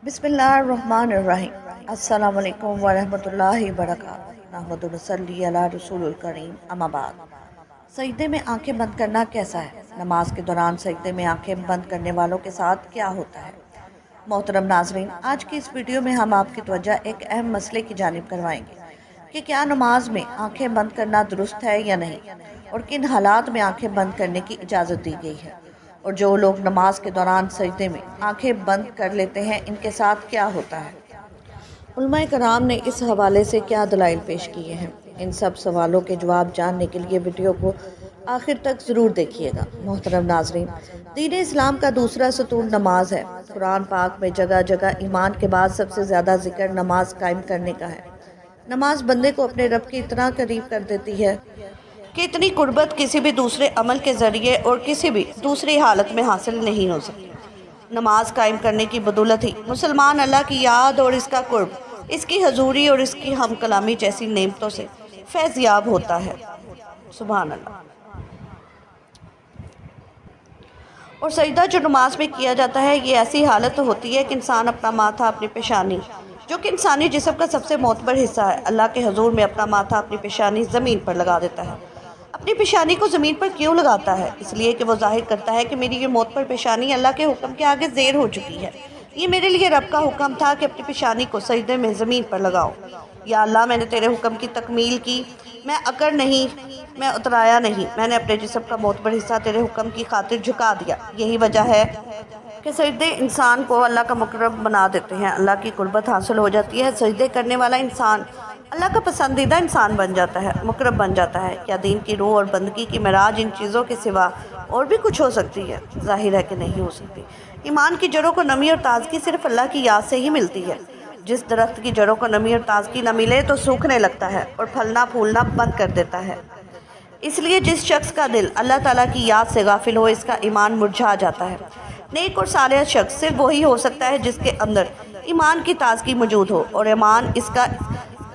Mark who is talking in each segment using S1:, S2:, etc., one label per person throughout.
S1: بسم اللہ الرحمن الرحیم۔ السلام علیکم ورحمۃ اللہ وبرکاتہ۔ نحمد و نصلی علی رسول الکریم، اما بعد۔ سجدے میں آنکھیں بند کرنا کیسا ہے؟ نماز کے دوران سجدے میں آنکھیں بند کرنے والوں کے ساتھ کیا ہوتا ہے؟ محترم ناظرین، آج کی اس ویڈیو میں ہم آپ کی توجہ ایک اہم مسئلے کی جانب کروائیں گے کہ کیا نماز میں آنکھیں بند کرنا درست ہے یا نہیں، اور کن حالات میں آنکھیں بند کرنے کی اجازت دی گئی ہے، اور جو لوگ نماز کے دوران سجدے میں آنکھیں بند کر لیتے ہیں ان کے ساتھ کیا ہوتا ہے۔ علماء کرام نے اس حوالے سے کیا دلائل پیش کیے ہیں، ان سب سوالوں کے جواب جاننے کے لیے ویڈیو کو آخر تک ضرور دیکھیے گا۔ محترم ناظرین، دین اسلام کا دوسرا ستون نماز ہے۔ قرآن پاک میں جگہ جگہ ایمان کے بعد سب سے زیادہ ذکر نماز قائم کرنے کا ہے۔ نماز بندے کو اپنے رب کے اتنا قریب کر دیتی ہے کہ اتنی قربت کسی بھی دوسرے عمل کے ذریعے اور کسی بھی دوسری حالت میں حاصل نہیں ہو سکتی۔ نماز قائم کرنے کی بدولت ہی مسلمان اللہ کی یاد اور اس کا قرب، اس کی حضوری اور اس کی ہم کلامی جیسی نعمتوں سے فیض یاب ہوتا ہے۔ سبحان اللہ۔ اور سجدہ جو نماز میں کیا جاتا ہے، یہ ایسی حالت ہوتی ہے کہ انسان اپنا ماتھا، اپنی پیشانی، جو کہ انسانی جسم کا سب سے معتبر حصہ ہے، اللہ کے حضور میں اپنا ماتھا، اپنی پیشانی زمین پر لگا دیتا ہے۔ اپنی پیشانی کو زمین پر کیوں لگاتا ہے؟ اس لیے کہ وہ ظاہر کرتا ہے کہ میری یہ معتبر پیشانی اللہ کے حکم کے آگے زیر ہو چکی ہے۔ یہ میرے لیے رب کا حکم تھا کہ اپنی پیشانی کو سجدے میں زمین پر لگاؤ۔ یا اللہ، میں نے تیرے حکم کی تکمیل کی، میں اکڑ نہیں، میں اترایا نہیں، میں نے اپنے جسم کا معتبر حصہ تیرے حکم کی خاطر جھکا دیا۔ یہی وجہ ہے کہ سجدے انسان کو اللہ کا مقرب بنا دیتے ہیں، اللہ کی قربت حاصل ہو جاتی ہے۔ سجدے کرنے والا انسان اللہ کا پسندیدہ انسان بن جاتا ہے، مقرب بن جاتا ہے۔ کیا دین کی روح اور بندگی کی معراج ان چیزوں کے سوا اور بھی کچھ ہو سکتی ہے؟ ظاہر ہے کہ نہیں ہو سکتی۔ ایمان کی جڑوں کو نمی اور تازگی صرف اللہ کی یاد سے ہی ملتی ہے۔ جس درخت کی جڑوں کو نمی اور تازگی نہ ملے تو سوکھنے لگتا ہے اور پھلنا پھولنا بند کر دیتا ہے۔ اس لیے جس شخص کا دل اللہ تعالیٰ کی یاد سے غافل ہو، اس کا ایمان مرجھا جاتا ہے۔ نیک اور صالح شخص صرف وہی ہو سکتا ہے جس کے اندر ایمان کی تازگی موجود ہو، اور ایمان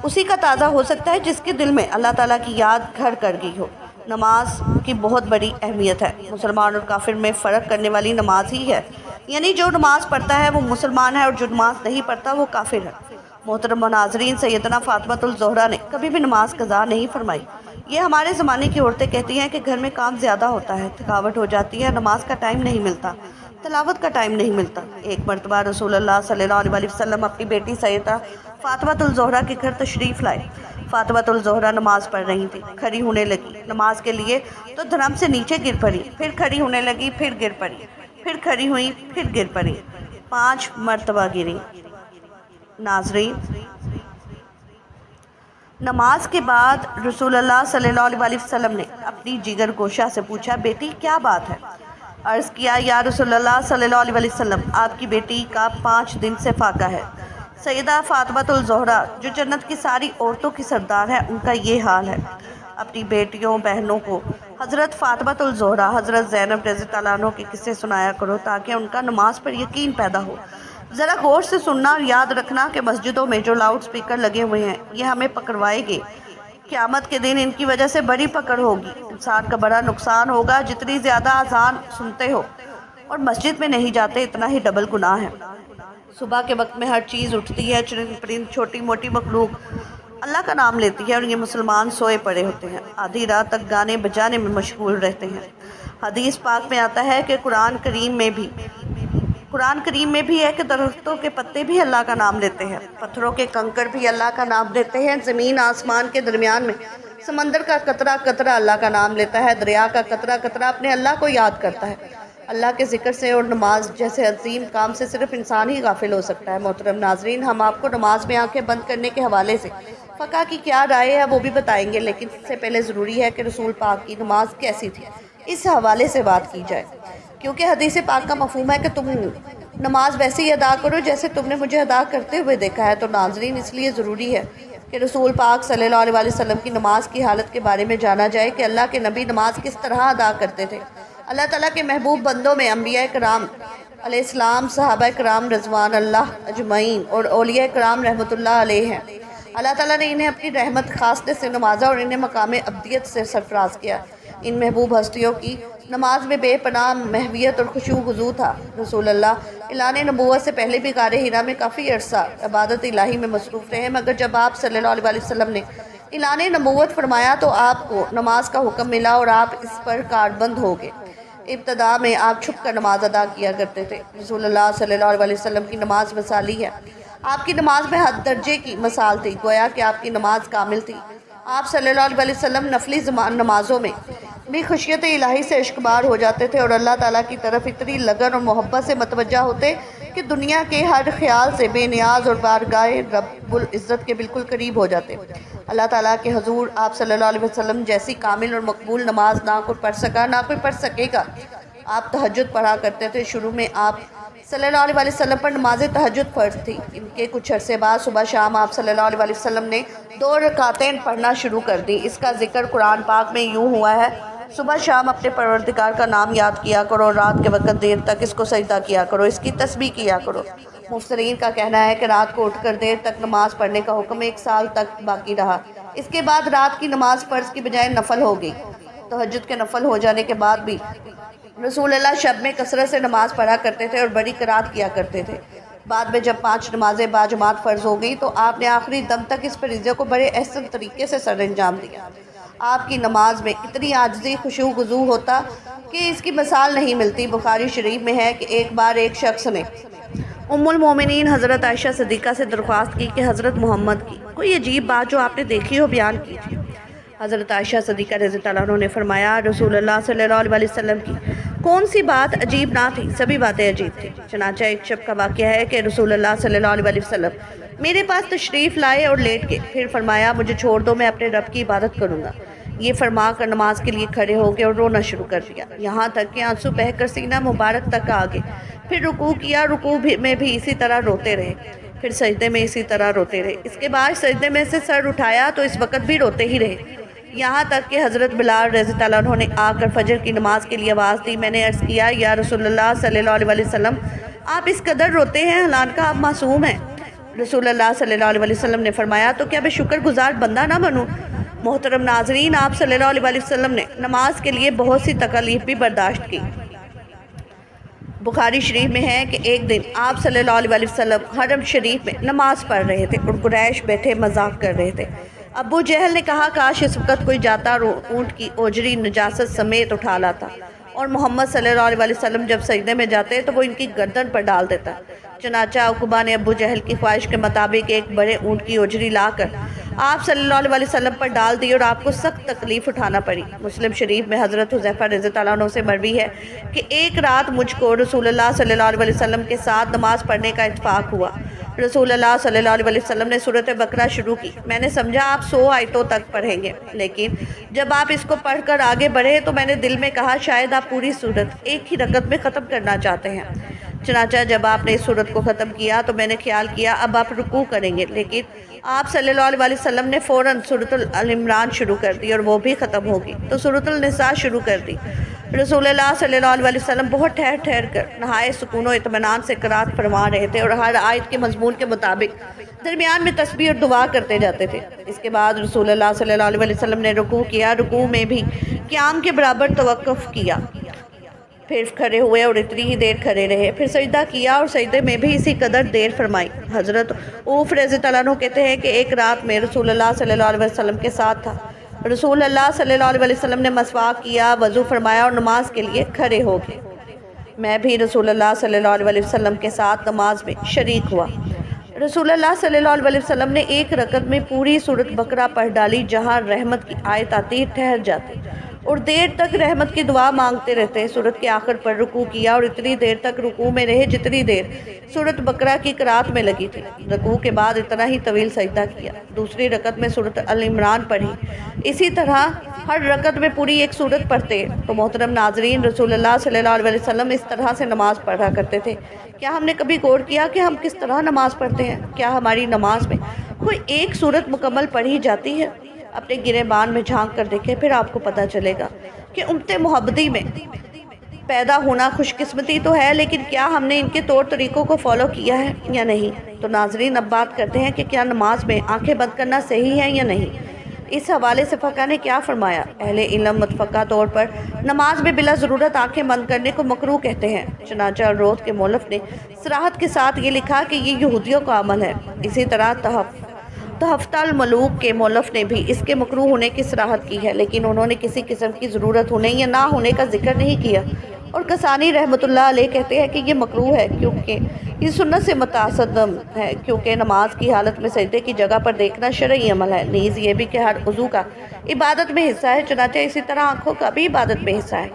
S1: اسی کا تازہ ہو سکتا ہے جس کے دل میں اللہ تعالیٰ کی یاد گھر کر گئی ہو۔ نماز کی بہت بڑی اہمیت ہے۔ مسلمان اور کافر میں فرق کرنے والی نماز ہی ہے، یعنی جو نماز پڑھتا ہے وہ مسلمان ہے اور جو نماز نہیں پڑھتا وہ کافر ہے۔ محترم ناظرین، سیدنا فاطمہ الزہرا نے کبھی بھی نماز قضا نہیں فرمائی۔ یہ ہمارے زمانے کی عورتیں کہتی ہیں کہ گھر میں کام زیادہ ہوتا ہے، تھکاوٹ ہو جاتی ہے، نماز کا ٹائم نہیں ملتا، تلاوت کا ٹائم نہیں ملتا۔ ایک مرتبہ رسول اللہ صلی اللہ علیہ وسلم اپنی بیٹی سیدہ فاطمہ الزہرا کے گھر تشریف لائے۔ فاطمہ الزہرا نماز پڑھ رہی تھی، کھڑی ہونے لگی نماز کے لیے تو دھڑم سے نیچے گر پڑی، پھر کھڑی ہونے لگی، پھر گر پڑی، پھر کھڑی ہوئی، پھر گر پڑی، 5 مرتبہ گری۔ ناظرین، نماز کے بعد رسول اللہ صلی اللہ علیہ وسلم نے اپنی جگر گوشہ سے پوچھا، بیٹی کیا بات ہے؟ عرض کیا، یا رسول اللہ صلی اللہ علیہ وسلم، آپ کی بیٹی کا 5 دن سے فاقہ ہے۔ سیدہ فاطمہ الزہرا جو جنت کی ساری عورتوں کی سردار ہے، ان کا یہ حال ہے۔ اپنی بیٹیوں بہنوں کو حضرت فاطمہ الزہرا، حضرت زینب رضی اللہ عنہ کے قصے سنایا کرو تاکہ ان کا نماز پر یقین پیدا ہو۔ ذرا غور سے سننا اور یاد رکھنا کہ مسجدوں میں جو لاؤڈ سپیکر لگے ہوئے ہیں، یہ ہمیں پکڑوائے گے۔ قیامت کے دن ان کی وجہ سے بڑی پکڑ ہوگی، انسان کا بڑا نقصان ہوگا۔ جتنی زیادہ اذان سنتے ہو اور مسجد میں نہیں جاتے، اتنا ہی ڈبل گناہ ہے۔ صبح کے وقت میں ہر چیز اٹھتی ہے، چرند پرند، چھوٹی موٹی مخلوق اللہ کا نام لیتی ہے، اور یہ مسلمان سوئے پڑے ہوتے ہیں، آدھی رات تک گانے بجانے میں مشغول رہتے ہیں۔ حدیث پاک میں آتا ہے کہ قرآن کریم میں بھی ہے کہ درختوں کے پتے بھی اللہ کا نام لیتے ہیں، پتھروں کے کنکر بھی اللہ کا نام لیتے ہیں، زمین آسمان کے درمیان میں سمندر کا قطرہ قطرہ اللہ کا نام لیتا ہے، دریا کا قطرہ قطرہ اپنے اللہ کو یاد کرتا ہے۔ اللہ کے ذکر سے اور نماز جیسے عظیم کام سے صرف انسان ہی غافل ہو سکتا ہے۔ محترم ناظرین، ہم آپ کو نماز میں آنکھیں بند کرنے کے حوالے سے فقہ کی کیا رائے ہے وہ بھی بتائیں گے، لیکن اس سے پہلے ضروری ہے کہ رسول پاک کی نماز کیسی تھی، اس حوالے سے بات کی جائے، کیونکہ حدیث پاک کا مفہوم ہے کہ تم نماز ویسے ہی ادا کرو جیسے تم نے مجھے ادا کرتے ہوئے دیکھا ہے۔ تو ناظرین، اس لیے ضروری ہے کہ رسول پاک صلی اللہ علیہ وسلم کی نماز کی حالت کے بارے میں جانا جائے کہ اللہ کے نبی نماز کس طرح ادا کرتے تھے۔ اللہ تعالیٰ کے محبوب بندوں میں انبیاء کرام علیہ السلام، صحابہ کرام رضوان اللہ اجمعین اور اولیاء کرام رحمۃ اللہ علیہ ہیں۔ اللہ تعالیٰ نے انہیں اپنی رحمت خاصے سے نوازا اور انہیں مقام ابدیت سے سرفراز کیا۔ ان محبوب ہستیوں کی نماز میں بے پناہ محویت اور خشوع خضوع تھا۔ رسول اللہ اعلان نبوت سے پہلے بھی غار حرا میں کافی عرصہ عبادت الہی میں مصروف رہے، مگر جب آپ صلی اللہ علیہ وسلم نے اعلان نبوت فرمایا تو آپ کو نماز کا حکم ملا اور آپ اس پر کاربند ہو گئے۔ ابتدا میں آپ چھپ کر نماز ادا کیا کرتے تھے۔ رسول اللہ صلی اللہ علیہ وسلم کی نماز مثالی ہے۔ آپ کی نماز میں حد درجے کی مثال تھی، گویا کہ آپ کی نماز کامل تھی۔ آپ صلی اللہ علیہ وسلم نفلی نمازوں میں بھی خشیت الہی سے اشکبار ہو جاتے تھے اور اللہ تعالیٰ کی طرف اتنی لگن اور محبت سے متوجہ ہوتے کہ دنیا کے ہر خیال سے بے نیاز اور بارگاہ رب العزت کے بالکل قریب ہو جاتے۔ اللہ تعالیٰ کے حضور آپ صلی اللہ علیہ وسلم جیسی کامل اور مقبول نماز نہ کوئی پڑھ سکا، نہ کوئی پڑھ سکے گا۔ آپ تہجد پڑھا کرتے تھے۔ شروع میں آپ صلی اللہ علیہ وسلم پر نماز تہجد فرض تھی۔ ان کے کچھ عرصے بعد صبح شام آپ صلی اللہ علیہ وسلم نے 2 رکعتیں پڑھنا شروع کر دی۔ اس کا ذکر قرآن پاک میں یوں ہوا ہے: صبح شام اپنے پروردگار کا نام یاد کیا کرو اور رات کے وقت دیر تک اس کو سجدہ کیا کرو، اس کی تسبیح کیا کرو۔ مفسرین کا کہنا ہے کہ رات کو اٹھ کر دیر تک نماز پڑھنے کا حکم 1 سال تک باقی رہا۔ اس کے بعد رات کی نماز فرض کی بجائے نفل ہو گئی۔ تہجد کے نفل ہو جانے کے بعد بھی رسول اللہ شب میں کثرت سے نماز پڑھا کرتے تھے اور بڑی قرات کیا کرتے تھے۔ بعد میں جب 5 نمازیں باجماعت فرض ہو گئی تو آپ نے آخری دم تک اس فریضے کو بڑے احسن طریقے سے سر انجام دیا۔ آپ کی نماز میں اتنی عاجزی، خشوع خضوع ہوتا کہ اس کی مثال نہیں ملتی۔ بخاری شریف میں ہے کہ ایک بار ایک شخص نے ام المومنین حضرت عائشہ صدیقہ سے درخواست کی کہ حضرت محمد کی کوئی عجیب بات جو آپ نے دیکھی ہو بیان کیجیے۔ حضرت عائشہ صدیقہ رضی اللہ عنہ نے فرمایا، رسول اللہ صلی اللہ علیہ وسلم کی کون سی بات عجیب نہ تھی، سبھی باتیں عجیب تھیں۔ چنانچہ ایک شب کا واقعہ ہے کہ رسول اللہ صلی اللہ علیہ وسلم میرے پاس تشریف لائے اور لیٹ گئے، پھر فرمایا مجھے چھوڑ دو، میں اپنے رب کی عبادت کروں گا۔ یہ فرما کر نماز کے لیے کھڑے ہو گئے اور رونا شروع کر دیا، یہاں تک کہ آنسو بہہ کر سینہ مبارک تک آ گئے۔ پھر رکوع کیا، رکوع میں بھی اسی طرح روتے رہے، پھر سجدے میں اسی طرح روتے رہے۔ اس کے بعد سجدے میں سے سر اٹھایا تو اس وقت بھی روتے ہی رہے، یہاں تک کہ حضرت بلال رضی اللہ عنہ نے آ کر فجر کی نماز کے لیے آواز دی۔ میں نے عرض کیا، یا رسول اللہ صلی اللہ علیہ وسلم، آپ اس قدر روتے ہیں، حالانکہ آپ معصوم ہیں۔ رسول اللہ صلی اللہ علیہ وسلم نے فرمایا، تو کیا میں شکر گزار بندہ نہ بنوں؟ محترم ناظرین، آپ صلی اللہ علیہ وسلم نے نماز کے لیے بہت سی تکالیف بھی برداشت کی۔ بخاری شریف میں ہے کہ ایک دن آپ صلی اللہ علیہ وسلم حرم شریف میں نماز پڑھ رہے تھے اور قریش بیٹھے مذاق کر رہے تھے۔ ابو جہل نے کہا، کاش اس وقت کوئی جاتا اونٹ کی اوجری نجاست سمیت اٹھا لاتا اور محمد صلی اللہ علیہ وسلم جب سجدے میں جاتے تو وہ ان کی گردن پر ڈال دیتا۔ چنانچہ عقبہ نے ابو جہل کی خواہش کے مطابق ایک بڑے اونٹ کی اوجری لا کر آپ صلی اللہ علیہ وسلم پر ڈال دی اور آپ کو سخت تکلیف اٹھانا پڑی۔ مسلم شریف میں حضرت حذیفہ رضی اللہ عنہ سے مروی ہے کہ ایک رات مجھ کو رسول اللہ صلی اللہ علیہ وسلم کے ساتھ نماز پڑھنے کا اتفاق ہوا۔ رسول اللہ صلی اللہ علیہ وسلم نے سورۃ بقرہ شروع کی۔ میں نے سمجھا آپ 100 آیتوں تک پڑھیں گے، لیکن جب آپ اس کو پڑھ کر آگے بڑھے تو میں نے دل میں کہا شاید آپ پوری سورت ایک ہی رکعت میں ختم کرنا چاہتے ہیں۔ چنانچہ جب آپ نے اس سورت کو ختم کیا تو میں نے خیال کیا اب آپ رکوع کریں گے، لیکن آپ صلی اللہ علیہ وسلم نے فوراً سورۃ العمران شروع کر دی اور وہ بھی ختم ہوگی تو سورۃ النساء شروع کر دی۔ رسول اللہ صلی اللہ علیہ وسلم بہت ٹھہر ٹھہر کر نہایت سکون و اطمینان سے قرات فرما رہے تھے اور ہر آیت کے مضمون کے مطابق درمیان میں تسبیح اور دعا کرتے جاتے تھے۔ اس کے بعد رسول اللہ صلی اللہ علیہ وسلم نے رکوع کیا، رکوع میں بھی قیام کے برابر توقف کیا، پھر کھڑے ہوئے اور اتنی ہی دیر کھڑے رہے، پھر سجدہ کیا اور سجدے میں بھی اسی قدر دیر فرمائی۔ حضرت عوف رضی اللہ عنہ کہتے ہیں کہ ایک رات میں رسول اللہ صلی اللہ علیہ وسلم کے ساتھ تھا۔ رسول اللہ صلی اللہ علیہ وسلم نے مسواک کیا، وضو فرمایا اور نماز کے لیے کھڑے ہو گئے۔ میں بھی رسول اللہ صلی اللہ علیہ وسلم کے ساتھ نماز میں شریک ہوا۔ رسول اللہ صلی اللہ علیہ وسلم نے ایک رکعت میں پوری سورۃ بقرہ پڑھ ڈالی، جہاں رحمت کی آیت آتی ٹھہر جاتی اور دیر تک رحمت کی دعا مانگتے رہتے۔ سورت کے آخر پر رکوع کیا اور اتنی دیر تک رکوع میں رہے جتنی دیر سورت بقرہ کی قرات میں لگی تھی۔ رکوع کے بعد اتنا ہی طویل سجدہ کیا، دوسری رکعت میں سورت العمران پڑھی، اسی طرح ہر رکعت میں پوری ایک سورت پڑھتے۔ تو محترم ناظرین، رسول اللہ صلی اللہ علیہ وسلم اس طرح سے نماز پڑھا کرتے تھے۔ کیا ہم نے کبھی غور کیا کہ ہم کس طرح نماز پڑھتے ہیں؟ کیا ہماری نماز میں کوئی ایک سورت مکمل پڑھی جاتی ہے؟ اپنے گریبان میں جھانک کر دیکھیں، پھر آپ کو پتہ چلے گا کہ امت محمدی میں پیدا ہونا خوش قسمتی تو ہے، لیکن کیا ہم نے ان کے طور طریقوں کو فالو کیا ہے یا نہیں؟ تو ناظرین، اب بات کرتے ہیں کہ کیا نماز میں آنکھیں بند کرنا صحیح ہے یا نہیں۔ اس حوالے سے فقہ نے کیا فرمایا؟ اہل علم متفقہ طور پر نماز میں بلا ضرورت آنکھیں بند کرنے کو مکروہ کہتے ہیں۔ چنانچہ الروض کے مؤلف نے صراحت کے ساتھ یہ لکھا کہ یہ یہودیوں کا عمل ہے۔ اسی طرح تحفۃ الملوک کے مؤلف نے بھی اس کے مکروہ ہونے کی صراحت کی ہے، لیکن انہوں نے کسی قسم کی ضرورت ہونے یا نہ ہونے کا ذکر نہیں کیا۔ اور کسانی رحمۃ اللہ علیہ کہتے ہیں کہ یہ مکروہ ہے کیونکہ یہ سنت سے متصادم ہے، کیونکہ نماز کی حالت میں سجدے کی جگہ پر دیکھنا شرعی عمل ہے، نیز یہ بھی کہ ہر عضو کا عبادت میں حصہ ہے، چنانچہ اسی طرح آنکھوں کا بھی عبادت میں حصہ ہے۔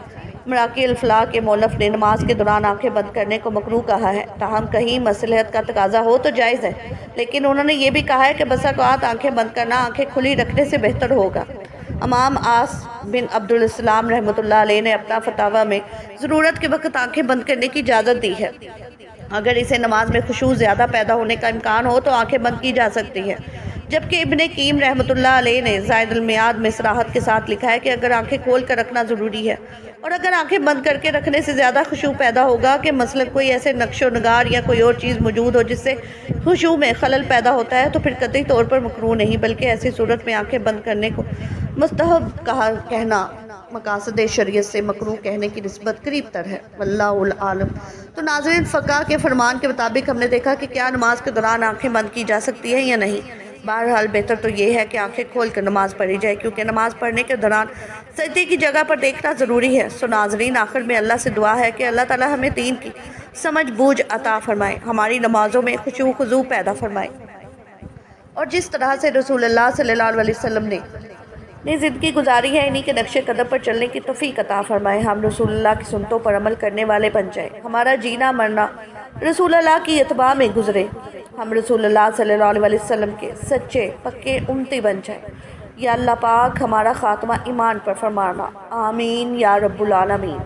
S1: مراقی الفلاح کے مؤلف نے نماز کے دوران آنکھیں بند کرنے کو مکروہ کہا ہے، تاہم کہیں مصلحت کا تقاضا ہو تو جائز ہے، لیکن انہوں نے یہ بھی کہا ہے کہ بسا اوقات آنکھیں بند کرنا آنکھیں کھلی رکھنے سے بہتر ہوگا۔ امام عاص بن عبدالسلام رحمۃ اللہ علیہ نے اپنا فتاویٰ میں ضرورت کے وقت آنکھیں بند کرنے کی اجازت دی ہے۔ اگر اسے نماز میں خشوع زیادہ پیدا ہونے کا امکان ہو تو آنکھیں بند کی جا سکتی ہے، جبکہ ابن قیم رحمۃ اللہ علیہ نے زائد المیعاد میں صراحت کے ساتھ لکھا ہے کہ اگر آنکھیں کھول کر رکھنا ضروری ہے اور اگر آنکھیں بند کر کے رکھنے سے زیادہ خشوع پیدا ہوگا کہ مثلا کوئی ایسے نقش و نگار یا کوئی اور چیز موجود ہو جس سے خشوع میں خلل پیدا ہوتا ہے تو پھر قطعی طور پر مکروہ نہیں، بلکہ ایسی صورت میں آنکھیں بند کرنے کو مستحب کہنا مقاصد شریعت سے مکروہ کہنے کی نسبت قریب تر ہے، واللہ عالم۔ تو ناظرین، فقہ کے فرمان کے مطابق ہم نے دیکھا کہ کیا نماز کے دوران آنکھیں بند کی جا سکتی ہیں یا نہیں۔ بہرحال بہتر تو یہ ہے کہ آنکھیں کھول کر نماز پڑھی جائے، کیونکہ نماز پڑھنے کے دوران سجدے کی جگہ پر دیکھنا ضروری ہے۔ سو ناظرین، آخر میں اللہ سے دعا ہے کہ اللہ تعالی ہمیں دین کی سمجھ بوجھ عطا فرمائے، ہماری نمازوں میں خشوع خضوع پیدا فرمائے، اور جس طرح سے رسول اللہ صلی اللہ علیہ وسلم نے زندگی گزاری ہے انہی کے نقش قدم پر چلنے کی توفیق عطا فرمائے، ہم رسول اللہ کی سنتوں پر عمل کرنے والے بن جائیں، ہمارا جینا مرنا رسول اللہ کی اتباع میں گزرے، ہم رسول اللہ صلی اللہ علیہ وسلم کے سچے پکے امتی بن جائیں۔ یا اللہ پاک ہمارا خاتمہ ایمان پر فرمانا، آمین یا رب العالمین۔